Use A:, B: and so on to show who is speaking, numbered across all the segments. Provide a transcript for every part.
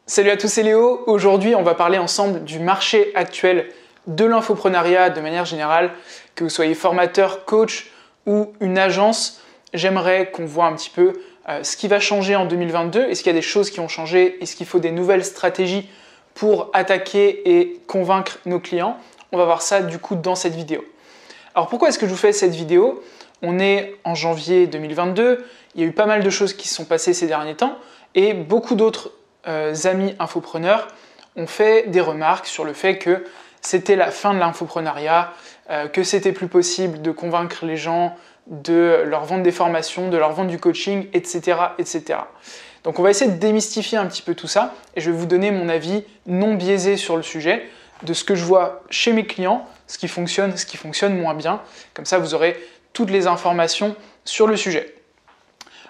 A: Salut à tous, c'est Léo. Aujourd'hui, on va parler ensemble du marché actuel de l'infoprenariat de manière générale. Que vous soyez formateur, coach ou une agence, j'aimerais qu'on voit un petit peu ce qui va changer en 2022. Est-ce qu'il y a des choses qui ont changé? Est-ce qu'il faut des nouvelles stratégies pour attaquer et convaincre nos clients? On va voir ça du coup dans cette vidéo. Alors pourquoi est-ce que je vous fais cette vidéo? On est en janvier 2022, il y a eu pas mal de choses qui se sont passées ces derniers temps et beaucoup d'autres amis infopreneurs ont fait des remarques sur le fait que c'était la fin de l'infoprenariat, que c'était plus possible de convaincre les gens, de leur vendre des formations, de leur vendre du coaching, etc., etc. Donc on va essayer de démystifier un petit peu tout ça et je vais vous donner mon avis non biaisé sur le sujet, de ce que je vois chez mes clients, ce qui fonctionne moins bien. Comme ça, vous aurez toutes les informations sur le sujet.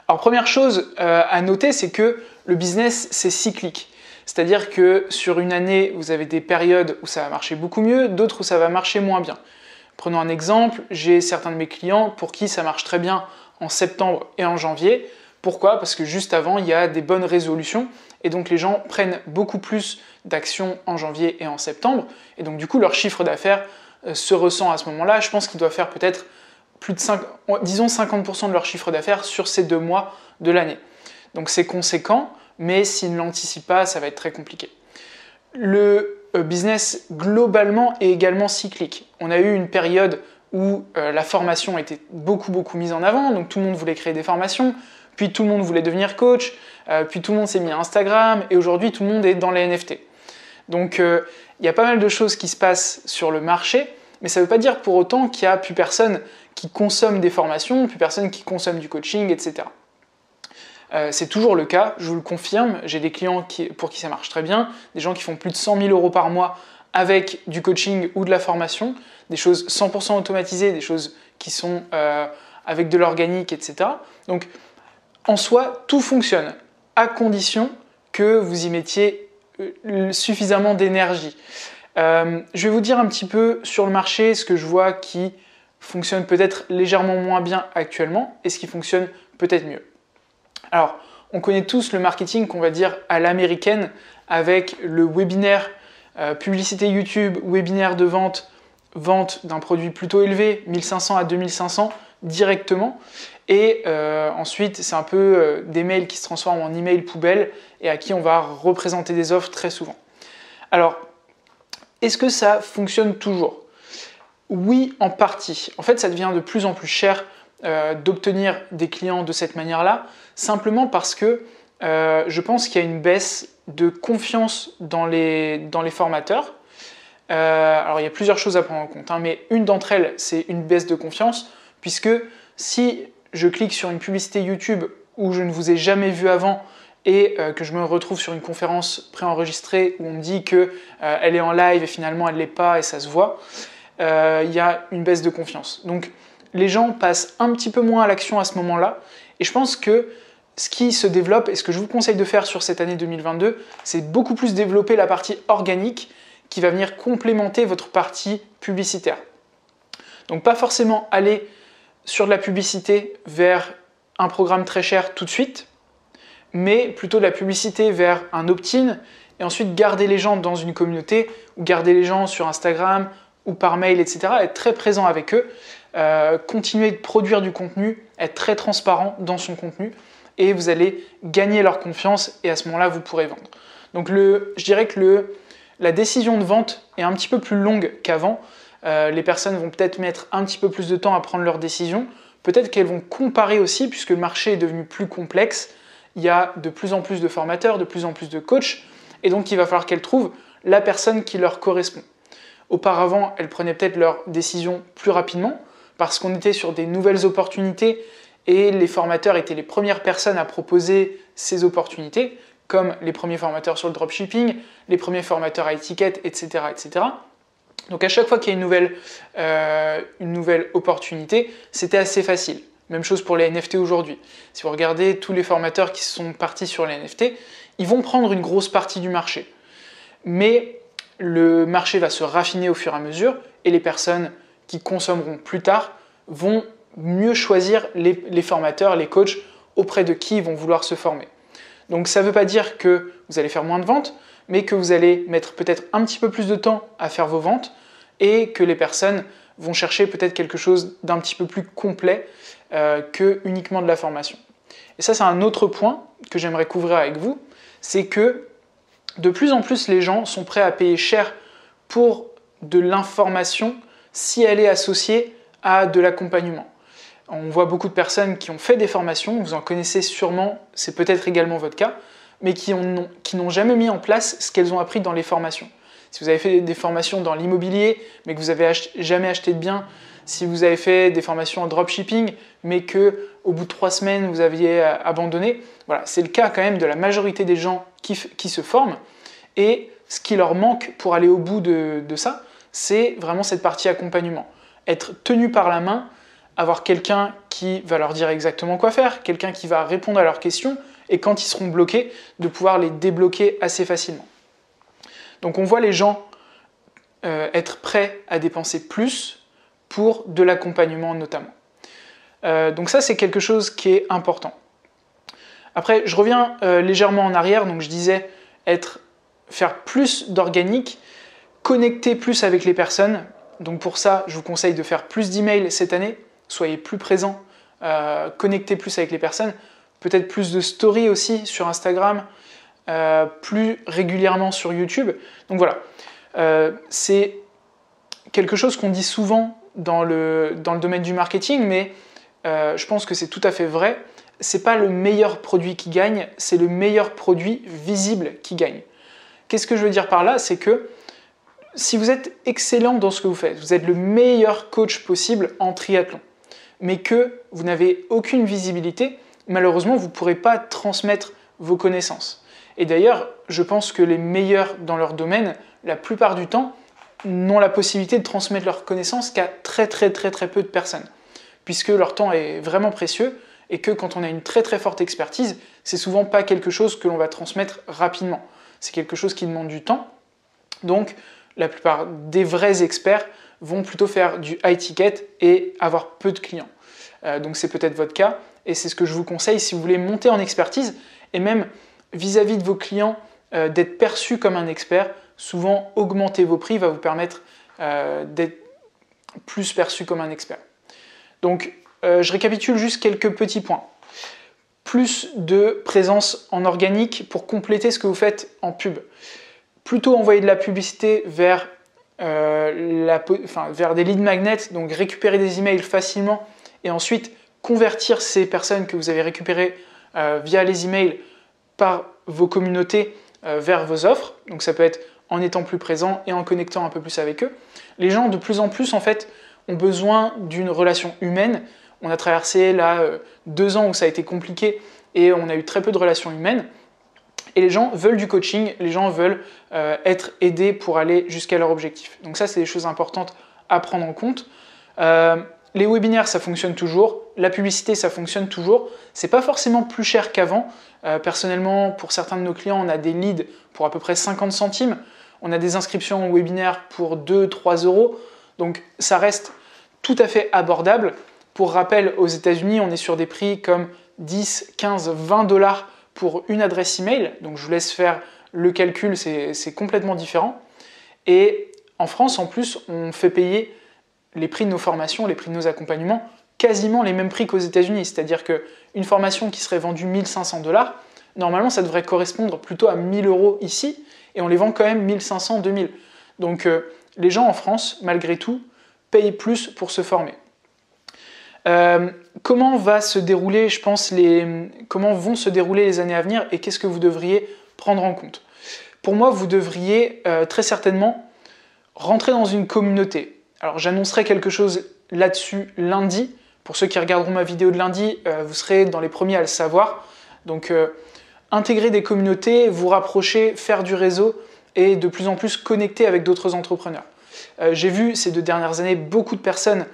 A: Alors première chose à noter, c'est que le business, c'est cyclique. C'est-à-dire que sur une année, vous avez des périodes où ça va marcher beaucoup mieux, d'autres où ça va marcher moins bien. Prenons un exemple, j'ai certains de mes clients pour qui ça marche très bien en septembre et en janvier. Pourquoi? Parce que juste avant, il y a des bonnes résolutions et donc les gens prennent beaucoup plus d'actions en janvier et en septembre et donc du coup leur chiffre d'affaires se ressent à ce moment-là. Je pense qu'ils doivent faire peut-être plus de 50% de leur chiffre d'affaires sur ces 2 mois de l'année. Donc c'est conséquent, mais s'ils ne l'anticipent pas, ça va être très compliqué. Le business globalement est également cyclique. On a eu une période où la formation était beaucoup mise en avant, donc tout le monde voulait créer des formations, puis tout le monde voulait devenir coach, puis tout le monde s'est mis à Instagram, et aujourd'hui tout le monde est dans les NFT. Donc il y a pas mal de choses qui se passent sur le marché, mais ça ne veut pas dire pour autant qu'il n'y a plus personne qui consomme des formations, plus personne qui consomme du coaching, etc. C'est toujours le cas, je vous le confirme, j'ai des clients pour qui ça marche très bien, des gens qui font plus de 100 000 € par mois avec du coaching ou de la formation, des choses 100% automatisées, des choses qui sont avec de l'organique, etc. Donc en soi, tout fonctionne, à condition que vous y mettiez suffisamment d'énergie. Je vais vous dire un petit peu sur le marché ce que je vois qui fonctionne peut-être légèrement moins bien actuellement et ce qui fonctionne peut-être mieux. Alors, on connaît tous le marketing qu'on va dire à l'américaine avec le webinaire, publicité YouTube, webinaire de vente, vente d'un produit plutôt élevé, 1500 à 2500 directement. Et ensuite, c'est un peu des mails qui se transforment en email poubelle et à qui on va représenter des offres très souvent. Alors, est-ce que ça fonctionne toujours? Oui, en partie. En fait, ça devient de plus en plus cher d'obtenir des clients de cette manière-là, simplement parce que je pense qu'il y a une baisse de confiance dans les formateurs. Alors, il y a plusieurs choses à prendre en compte, mais une d'entre elles, c'est une baisse de confiance, puisque si je clique sur une publicité YouTube où je ne vous ai jamais vu avant et que je me retrouve sur une conférence préenregistrée où on me dit qu'elle est en live et finalement elle ne l'est pas et ça se voit, il y a une baisse de confiance. Donc les gens passent un petit peu moins à l'action à ce moment-là et je pense que ce qui se développe et ce que je vous conseille de faire sur cette année 2022, c'est beaucoup plus développer la partie organique qui va venir complémenter votre partie publicitaire. Donc pas forcément aller sur de la publicité vers un programme très cher tout de suite, mais plutôt de la publicité vers un opt-in et ensuite garder les gens dans une communauté ou garder les gens sur Instagram ou par mail, etc. Être très présent avec eux, continuer de produire du contenu, être très transparent dans son contenu et vous allez gagner leur confiance et à ce moment-là, vous pourrez vendre. Donc je dirais que la décision de vente est un petit peu plus longue qu'avant. Les personnes vont peut-être mettre un petit peu plus de temps à prendre leur décision. Peut-être qu'elles vont comparer aussi puisque le marché est devenu plus complexe. Il y a de plus en plus de formateurs, de plus en plus de coachs et donc il va falloir qu'elles trouvent la personne qui leur correspond. Auparavant, elles prenaient peut-être leurs décisions plus rapidement parce qu'on était sur des nouvelles opportunités et les formateurs étaient les premières personnes à proposer ces opportunités, comme les premiers formateurs sur le dropshipping, les premiers formateurs à étiquette, etc., etc. Donc à chaque fois qu'il y a une nouvelle opportunité, c'était assez facile. Même chose pour les NFT aujourd'hui. Si vous regardez tous les formateurs qui sont partis sur les NFT, ils vont prendre une grosse partie du marché. Mais le marché va se raffiner au fur et à mesure et les personnes qui consommeront plus tard vont mieux choisir les formateurs, les coachs auprès de qui ils vont vouloir se former. Donc ça ne veut pas dire que vous allez faire moins de ventes, mais que vous allez mettre peut-être un petit peu plus de temps à faire vos ventes et que les personnes vont chercher peut-être quelque chose d'un petit peu plus complet que uniquement de la formation. Et ça, c'est un autre point que j'aimerais couvrir avec vous, c'est que de plus en plus, les gens sont prêts à payer cher pour de l'information si elle est associée à de l'accompagnement. On voit beaucoup de personnes qui ont fait des formations, vous en connaissez sûrement, c'est peut-être également votre cas, mais qui n'ont jamais mis en place ce qu'elles ont appris dans les formations. Si vous avez fait des formations dans l'immobilier, mais que vous n'avez jamais acheté de biens, si vous avez fait des formations en dropshipping, mais qu'au bout de 3 semaines, vous aviez abandonné, voilà, c'est le cas quand même de la majorité des gens qui se forment. Et ce qui leur manque pour aller au bout de ça, c'est vraiment cette partie accompagnement. Être tenu par la main, avoir quelqu'un qui va leur dire exactement quoi faire, quelqu'un qui va répondre à leurs questions, et quand ils seront bloqués, de pouvoir les débloquer assez facilement. Donc on voit les gens être prêts à dépenser plus pour de l'accompagnement notamment. Donc ça, c'est quelque chose qui est important. Après, je reviens légèrement en arrière, donc je disais faire plus d'organique, connecter plus avec les personnes. Donc pour ça, je vous conseille de faire plus d'emails cette année, soyez plus présents, connectez plus avec les personnes, peut-être plus de stories aussi sur Instagram, plus régulièrement sur YouTube. Donc voilà, c'est quelque chose qu'on dit souvent dans le domaine du marketing, mais je pense que c'est tout à fait vrai. C'est pas le meilleur produit qui gagne, c'est le meilleur produit visible qui gagne. Qu'est-ce que je veux dire par là? C'est que si vous êtes excellent dans ce que vous faites, vous êtes le meilleur coach possible en triathlon, mais que vous n'avez aucune visibilité, malheureusement, vous ne pourrez pas transmettre vos connaissances. Et d'ailleurs, je pense que les meilleurs dans leur domaine, la plupart du temps, n'ont la possibilité de transmettre leurs connaissances qu'à très peu de personnes, puisque leur temps est vraiment précieux et que quand on a une très forte expertise, c'est souvent pas quelque chose que l'on va transmettre rapidement. C'est quelque chose qui demande du temps. Donc, la plupart des vrais experts vont plutôt faire du high ticket et avoir peu de clients. Donc c'est peut-être votre cas et c'est ce que je vous conseille si vous voulez monter en expertise et même vis-à-vis de vos clients d'être perçu comme un expert. Souvent, augmenter vos prix va vous permettre d'être plus perçu comme un expert. Donc, je récapitule juste quelques petits points. Plus de présence en organique pour compléter ce que vous faites en pub. Plutôt envoyer de la publicité vers des lead magnets, donc récupérer des emails facilement et ensuite convertir ces personnes que vous avez récupérées via les emails par vos communautés vers vos offres. Donc ça peut être en étant plus présent et en connectant un peu plus avec eux. Les gens de plus en plus en fait ont besoin d'une relation humaine. On a traversé là 2 ans où ça a été compliqué et on a eu très peu de relations humaines. Et les gens veulent du coaching, les gens veulent être aidés pour aller jusqu'à leur objectif. Donc ça, c'est des choses importantes à prendre en compte. Les webinaires, ça fonctionne toujours. La publicité, ça fonctionne toujours. C'est pas forcément plus cher qu'avant. Personnellement, pour certains de nos clients, on a des leads pour à peu près 50 centimes. On a des inscriptions au webinaire pour 2-3 euros. Donc ça reste tout à fait abordable. Pour rappel, aux États-Unis, on est sur des prix comme 10, 15, 20 dollars pour une adresse email. Donc je vous laisse faire le calcul, c'est complètement différent. Et en France, en plus, on fait payer les prix de nos formations, les prix de nos accompagnements, quasiment les mêmes prix qu'aux États-Unis. C'est-à-dire qu'une formation qui serait vendue 1500 dollars, normalement, ça devrait correspondre plutôt à 1000 euros ici, et on les vend quand même 1500, 2000. Donc les gens en France, malgré tout, payent plus pour se former. Comment va se dérouler, je pense, comment vont se dérouler les années à venir et qu'est-ce que vous devriez prendre en compte? Pour moi, vous devriez très certainement rentrer dans une communauté. Alors, j'annoncerai quelque chose là-dessus lundi. Pour ceux qui regarderont ma vidéo de lundi, vous serez dans les premiers à le savoir. Donc, intégrer des communautés, vous rapprocher, faire du réseau et de plus en plus connecter avec d'autres entrepreneurs. J'ai vu ces 2 dernières années beaucoup de personnes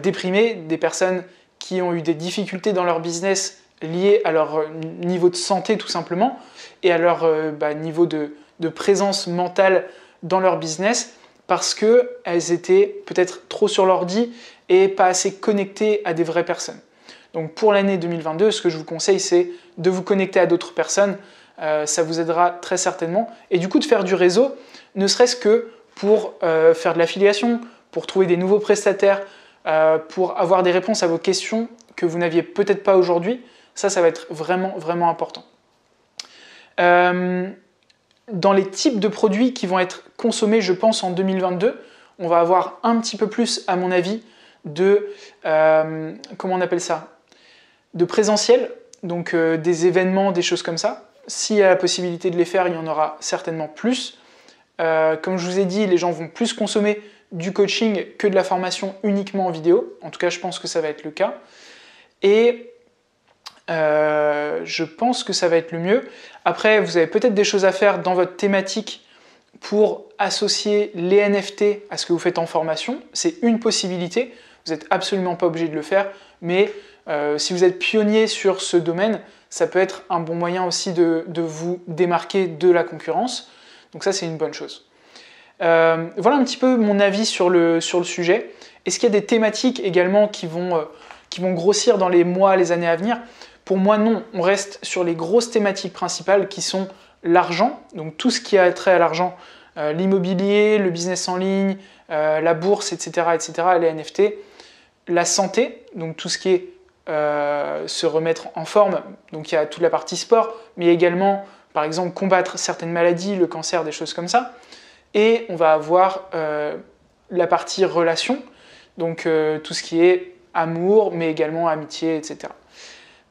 A: déprimées, des personnes qui ont eu des difficultés dans leur business liées à leur niveau de santé tout simplement et à leur niveau de présence mentale dans leur business parce qu'elles étaient peut-être trop sur l'ordi et pas assez connectées à des vraies personnes. Donc pour l'année 2022, ce que je vous conseille, c'est de vous connecter à d'autres personnes, ça vous aidera très certainement. Et du coup, de faire du réseau, ne serait-ce que pour faire de l'affiliation, pour trouver des nouveaux prestataires, pour avoir des réponses à vos questions que vous n'aviez peut-être pas aujourd'hui, ça va être vraiment, vraiment important. Dans les types de produits qui vont être consommés, je pense, en 2022, on va avoir un petit peu plus, à mon avis, de, comment on appelle ça, de présentiel, donc des événements, des choses comme ça. S'il y a la possibilité de les faire, il y en aura certainement plus. Comme je vous ai dit, les gens vont plus consommer du coaching que de la formation uniquement en vidéo. En tout cas, je pense que ça va être le cas. Et je pense que ça va être le mieux. Après, vous avez peut-être des choses à faire dans votre thématique pour associer les NFT à ce que vous faites en formation. C'est une possibilité. Vous n'êtes absolument pas obligé de le faire, mais si vous êtes pionnier sur ce domaine, ça peut être un bon moyen aussi de vous démarquer de la concurrence. Donc ça, c'est une bonne chose. Voilà un petit peu mon avis sur le sujet. Est-ce qu'il y a des thématiques également qui vont grossir dans les mois, les années à venir? Pour moi, non. On reste sur les grosses thématiques principales qui sont l'argent, donc tout ce qui a trait à l'argent, l'immobilier, le business en ligne, la bourse, etc., les NFT, la santé, donc tout ce qui est se remettre en forme, donc il y a toute la partie sport, mais également, par exemple, combattre certaines maladies, le cancer, des choses comme ça. Et on va avoir la partie relation, donc tout ce qui est amour, mais également amitié, etc.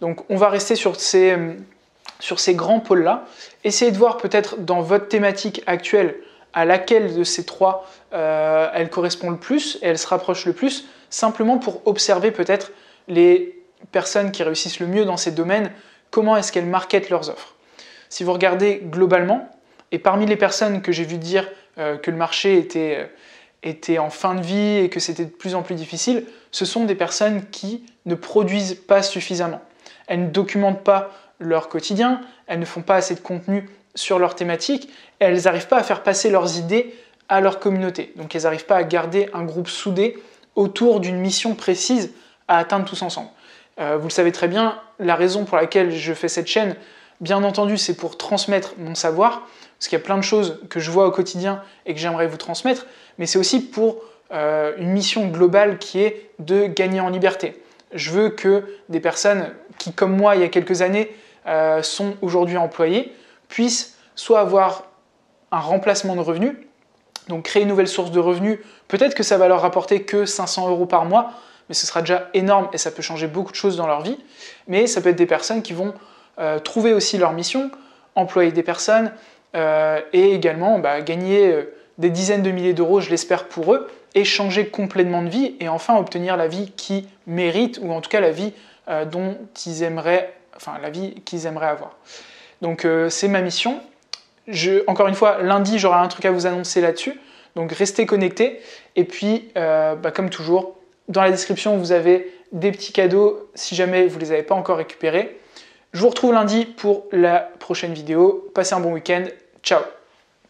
A: Donc on va rester sur ces grands pôles-là. Essayez de voir peut-être dans votre thématique actuelle à laquelle de ces trois elle correspond le plus et elle se rapproche le plus, simplement pour observer peut-être les personnes qui réussissent le mieux dans ces domaines, comment est-ce qu'elles marketent leurs offres. Si vous regardez globalement, et parmi les personnes que j'ai vu dire que le marché était en fin de vie et que c'était de plus en plus difficile, ce sont des personnes qui ne produisent pas suffisamment. Elles ne documentent pas leur quotidien, elles ne font pas assez de contenu sur leur thématique, et elles n'arrivent pas à faire passer leurs idées à leur communauté. Donc elles n'arrivent pas à garder un groupe soudé autour d'une mission précise à atteindre tous ensemble. Vous le savez très bien, la raison pour laquelle je fais cette chaîne, bien entendu, c'est pour transmettre mon savoir, parce qu'il y a plein de choses que je vois au quotidien et que j'aimerais vous transmettre, mais c'est aussi pour une mission globale qui est de gagner en liberté. Je veux que des personnes qui, comme moi, il y a quelques années, sont aujourd'hui employées, puissent soit avoir un remplacement de revenus, donc créer une nouvelle source de revenus. Peut-être que ça va leur rapporter que 500 € par mois, mais ce sera déjà énorme et ça peut changer beaucoup de choses dans leur vie. Mais ça peut être des personnes qui vont trouver aussi leur mission, employer des personnes et également gagner des dizaines de milliers d'euros, je l'espère pour eux, et changer complètement de vie et enfin obtenir la vie qu'ils méritent ou en tout cas la vie dont ils aimeraient, la vie qu'ils aimeraient avoir. Donc c'est ma mission. Encore une fois, lundi, j'aurai un truc à vous annoncer là-dessus. Donc restez connectés. Et puis, comme toujours, dans la description, vous avez des petits cadeaux si jamais vous ne les avez pas encore récupérés. Je vous retrouve lundi pour la prochaine vidéo. Passez un bon week-end. Ciao!